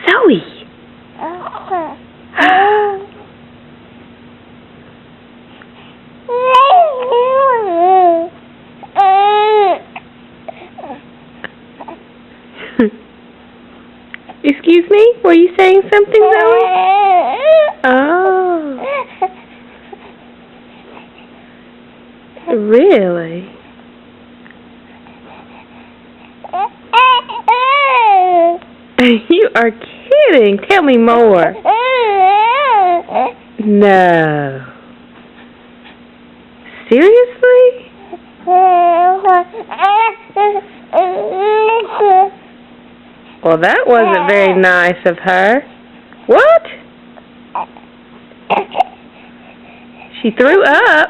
Zoe. Excuse me? Were you saying something, Zoe? Oh. Really? You are kidding. Tell me more. No. Seriously? Well, that wasn't very nice of her. What? She threw up?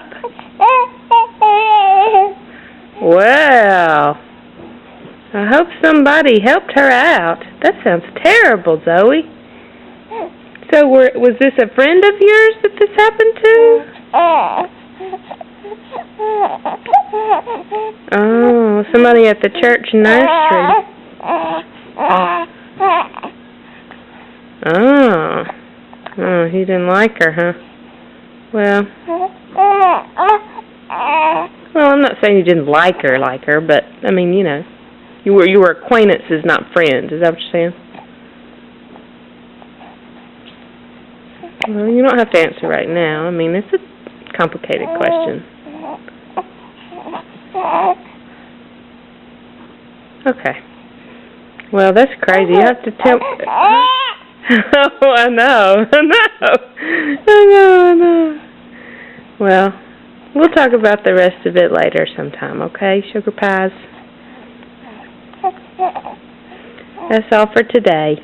Well, I hope somebody helped her out. That sounds terrible, Zoe. So was this a friend of yours that this happened to? Oh, somebody at the church nursery. Oh, he didn't like her, huh? Well, I'm not saying you didn't like her, but I mean, you know, you were acquaintances, not friends. Is that what you're saying? Well, you don't have to answer right now. I mean, it's a complicated question. Okay. Well, that's crazy. You have to tell... Oh, I know. Well, we'll talk about the rest of it later sometime, okay, Sugar Pies? That's all for today.